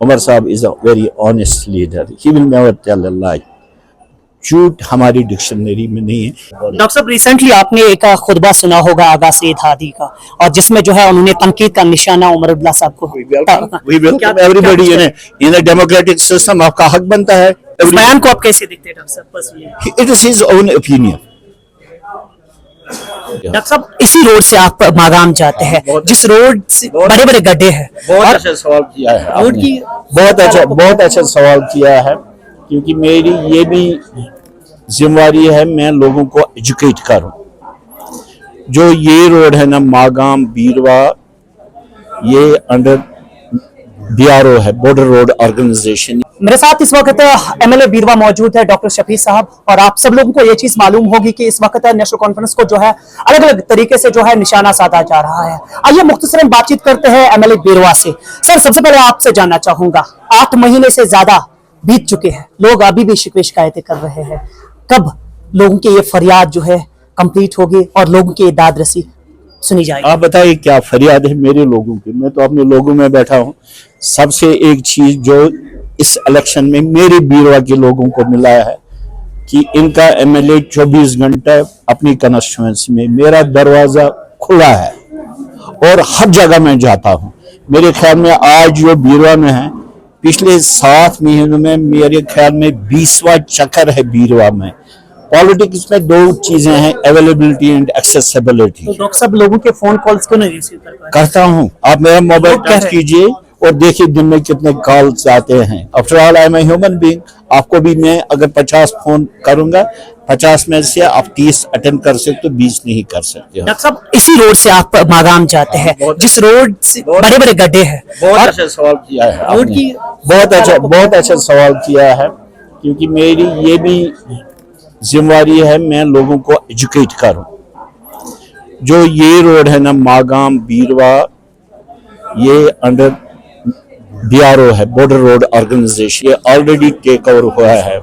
Umar Saab is a very honest leader. He will never tell a lie. झूठ हमारी dictionary में नहीं है। डॉक्टर साहब, रिसेंटली आपने एक खुतबा सुना होगा आगा सईद हादी का, और जिसमें जो है उन्होंने तनकीद का निशाना उमर अब्दुल्ला साहब को। We welcome everybody in a democratic system. आपका हक बनता है। इस बयान को आप कैसे देखते हैं डॉक्टर साहब personally? It is his own opinion. Doctor साहब, इसी रोड से आप मागाम जाते हैं, जिस रोड से बड़े बड़े गड्ढे हैं। बहुत अच्छा सवाल किया है रोड आपने। की बहुत अच्छा सवाल किया है, क्योंकि मेरी ये भी जिम्मेवारी है, मैं लोगों को एजुकेट करूं। जो ये रोड है ना, मागाम बीरवा, ये अंडर BRO है, बॉर्डर रोड ऑर्गेनाइजेशन। मेरे साथ इस वक्त MLA बीरवा मौजूद है, डॉक्टर शफी साहब, और आप सब लोगों को ये चीज मालूम होगी कि इस वक्त नेशनल कॉन्फ्रेंस को जो है अलग अलग तरीके से जो है निशाना साधा जा रहा है। आइए मुख्तसरन बातचीत करते हैं MLA बीरवा से। सर, सबसे पहले आपसे जानना चाहूंगा, 8 महीने से ज्यादा बीत चुके हैं, लोग अभी भी शिकवे शिकायतें कर रहे हैं। कब लोगों की ये फरियाद जो है कंप्लीट होगी और लोगों की दाद रसी सुनी जाएगी? आप बताइए क्या फरियाद है मेरे लोगों की? मैं तो अपने लोगों में बैठा हूँ। सबसे एक चीज जो इस इलेक्शन में मेरे बीरवा के लोगों को मिला है कि इनका MLA 24 घंटे अपनी कंस्टिट्यूएंसी में, मेरा दरवाजा खुला है और हर जगह मैं जाता हूँ। मेरे ख्याल में आज जो बीरवा में है, पिछले 7 महीनों में मेरे ख्याल में 20वां चक्कर है बीरवा में। पॉलिटिक्स में 2 चीजें हैं, अवेलेबिलिटी एंड एक्सेसिबिलिटी। तो डॉक्टर साहब, लोगों के फोन कॉल्स क्यों नहीं रिसीव कर पाए? करता हूँ, आप मेरा मोबाइल टच कीजिए और देखिए दिन में कितने कॉल्स आते हैं। After all I am a human being. आपको भी मैं अगर 50 फोन करूंगा, 50 में से आप 30 अटेंड कर सकते हो, 20 नहीं कर सकते हो। डॉक्टर साहब, इसी रोड से आप मागाम जाते हैं, जिस रोड से बड़े बड़े गड्ढे हैं। बहुत अच्छा सवाल किया है रोड आपने। की बहुत अच्छा सवाल किया है, क्योंकि मेरी ये भी जिम्मेवारी है, मैं लोगों को एजुकेट करूं। जो ये रोड है ना, मागाम बीरवा, ये अंडर BRO है, बॉर्डर रोड ऑर्गेनाइजेशन। ये ऑलरेडी टेक ओवर हुआ है।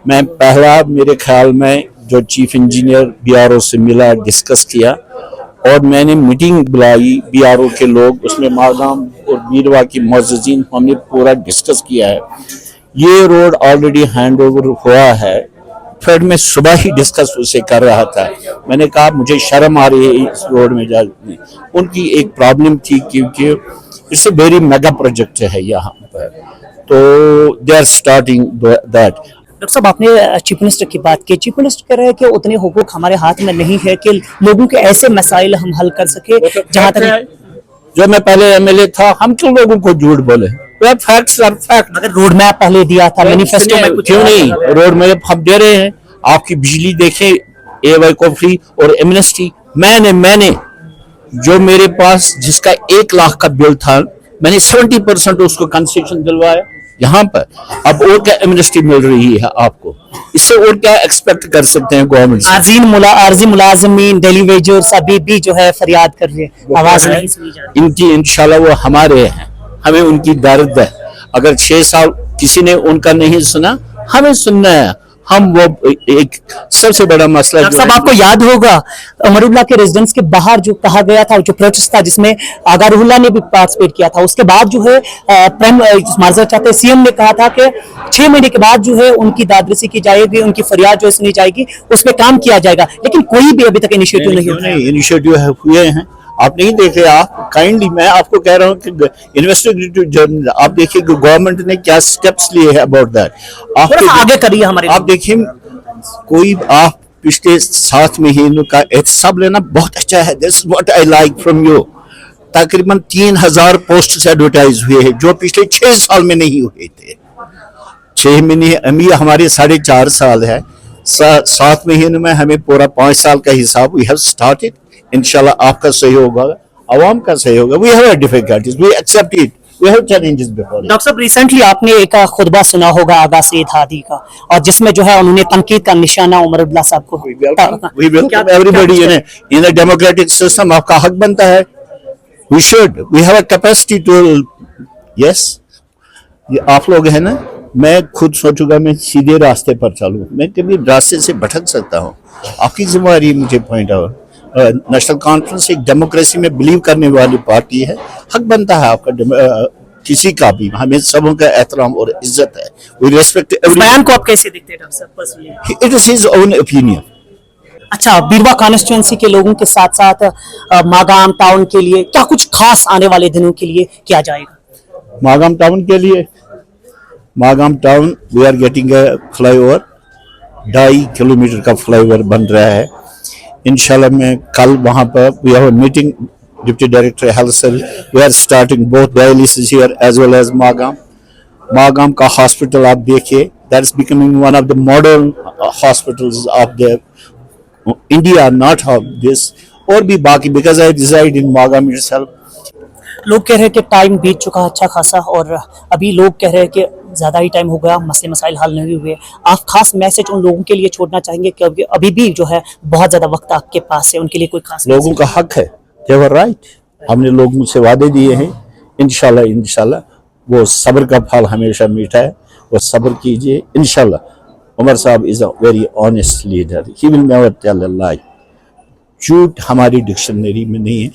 मैं पहला, मेरे ख्याल में जो चीफ इंजीनियर BRO से मिला, डिस्कस किया, और मैंने मीटिंग बुलाई BRO के लोग, उसमें मागाम और बीरवा की मौजूदीन, हमने पूरा डिस्कस किया है। ये रोड ऑलरेडी हैंड ओवर हुआ है। फिर मैं सुबह ही डिस्कस उसे कर रहा था। मैंने कहा मुझे शर्म आ रही है इस रोड में जाने। उनकी एक प्रॉब्लम थी, क्योंकि it's a very mega project है यहाँ पर, तो they are starting that. Doctor साहब, आपने चीफ मिनिस्टर की बात की। चीफ मिनिस्टर कह रहे हैं कि उतने हुकूक हमारे हाथ में नहीं है कि लोगों के ऐसे मसाइल हम हल कर सके। जहां तक जो मैं पहले MLA था, हम क्यों लोगों को झूठ बोले? Facts are fact. अगर रोड मैप पहले दिया था, मैनिफेस्टो में कुछ क्यों नहीं? रोड मैप हम दे रहे हैं। आपकी बिजली देखें, AY को फ्री और एमनेस्टी। मैंने जो मेरे पास जिसका 1 लाख का बिल था, मैंने 70% उसको कंसेशन दिलवाया यहाँ पर। अब और क्या एमनेस्टी मिल रही है आपको? इससे और क्या एक्सपेक्ट कर सकते हैं गवर्नमेंट से? आर्जी मुलाजमीन, डेली वेजर्स अभी भी जो है फरियाद कर रहे हैं, आवाज नहीं सुनी जा रही। इनकी इंशाल्लाह वो हमारे हैं, हमें उनकी दर्द है। अगर 6 साल किसी ने उनका नहीं सुना, हमें सुनना है। हम वो एक सबसे बड़ा मसला डॉक्टर साहब, आपको याद होगा उमरुल्लाह के रेजिडेंस के बाहर जो कहा गया था, जो प्रोटेस्ट था, जिसमें आगा रुहुल्लाह ने भी पार्टिसिपेट किया था। उसके बाद जो है माजरत चाहते CM ने कहा था कि 6 महीने के बाद जो है उनकी दादरसी की जाएगी, उनकी फरियाद जो है सुनी जाएगी, उस पर काम किया जाएगा। लेकिन कोई भी अभी तक इनिशिएटिव नहीं हुआ। इनिशिएटिव हुए हैं, आप नहीं देख रहे। आप काइंडली, मैं आपको कह रहा हूँ कि इन्वेस्टिगेटिव जर्नल आप देखिए कि गवर्नमेंट ने क्या स्टेप्स लिए हैं अबाउट दैट। आप आगे करिए हमारे। आप देखिए, कोई आप पिछले 7 महीनों का एहतसाब लेना बहुत अच्छा है। This what I like from you. तकरीबन 3000 पोस्ट्स एडवर्टाइज हुए हैं, जो पिछले 6 साल में नहीं हुए थे। 6 महीने हमारे 4.5 साल है। 7 महीनों में हमें पूरा 5 साल का हिसाब वी हैव स्टार्टेड। इंशाल्लाह आपका सहयोग होगा, आवाम का सहयोग होगा। We have difficulties, we accept it, we have challenges before. Doctor साहब, रिसेंटली आपने एक खुतबा सुना होगा आगा सईद हादी का, और जिसमें जो है उन्होंने तनकीद का निशाना उमर अब्दुल्ला साहब को। We welcome everybody in a democratic system. आपका हक बनता है। We have a capacity to, yes, ये आप लोग हैं ना, मैं खुद सोचूंगा मैं सीधे रास्ते पर चलूं, मैं कभी रास्ते से भटक सकता हूं। आपकी जिम्मेदारी मुझे पॉइंट आउट। नेशनल कॉन्फ्रेंस एक डेमोक्रेसी में बिलीव करने वाली पार्टी है, हक बनता है आपका किसी का भी, हमें सबों का एहतराम और इज्जत है. We respect इस every. बयान को आप कैसे देखते हैं डॉक्टर साहब personally? It is his own opinion. अच्छा, बीरवा कॉन्स्टिट्यूएंसी के लोगों के साथ साथ मागाम टाउन के लिए क्या कुछ खास आने वाले दिनों के लिए किया जाएगा? मागाम टाउन के लिए, Magam town we are getting a flyover, 2.5 kilometre का फ्लाईओवर बन रहा है. इंशाल्लाह मैं कल वहाँ पर we have a meeting, deputy director health sir, we are starting both dialysis here as well as Magam. Magam का हॉस्पिटल आप देखिए, that is becoming one of the modern hospitals of the India, not of this. और भी बाकी, because I reside in Magam itself. लोग कह रहे हैं कि टाइम बीत चुका है अच्छा खासा, और अभी लोग कह रहे हैं कि ज़्यादा ही टाइम हो गया, मसले मसाइल हल नहीं हुए. आप खास मैसेज उन लोगों के लिए छोड़ना चाहेंगे कि अभी भी जो है बहुत ज़्यादा वक्त आपके पास है, उनके लिए कोई खास लोगों का हक है, दे वर राइट. हमने लोगों से वादे दिए हैं, इंशाल्लाह इंशाल्लाह वो सब्र का फल हमेशा मीठा है. वो सब्र कीजिए इंशाल्लाह. Umar Sahab is a very honest leader, he will never tell a lie. झूठ हमारी डिक्शनरी में नहीं है,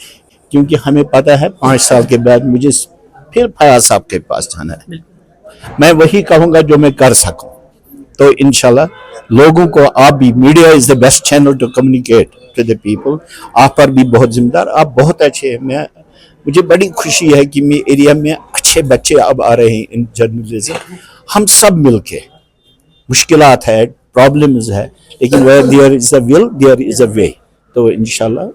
क्योंकि हमें पता है 5 साल के बाद मुझे फिर फयाज साहब के पास जाना है. मैं वही कहूँगा जो मैं कर सकूँ. तो इंशाल्लाह लोगों को, आप भी, media is the best channel to communicate to the people. आप पर भी बहुत जिम्मेदार, आप बहुत अच्छे हैं. मुझे बड़ी खुशी है कि मेरे एरिया में अच्छे बच्चे अब आ रहे हैं इन जर्नलिज्म. हम सब मिलके, मुश्किलात है, प्रॉब्लम्स है, लेकिन where there is a will there is a way. तो इंशाल्लाह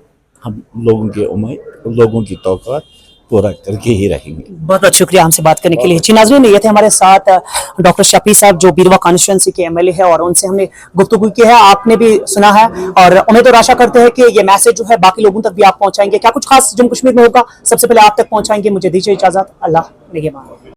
हम लोगों की उम्मीद, लोगों की तौक़ात पूरा करके ही रहेंगे. बहुत बहुत शुक्रिया हमसे बात करने के लिए. जी नाज़रीन, ये थे हमारे साथ डॉक्टर शफी साहब जो बीरवा कॉन्स्टिट्यूएंसी के एमएलए है, और उनसे हमने गुफ्तगू की है, आपने भी सुना है, और उम्मीद और आशा करते हैं कि ये मैसेज जो है बाकी लोगों तक भी आप पहुंचाएंगे. क्या कुछ खास जम्मू कश्मीर में होगा सबसे पहले आप तक पहुंचाएंगे. मुझे दीजिए इजाजत. अल्लाह निगहबान.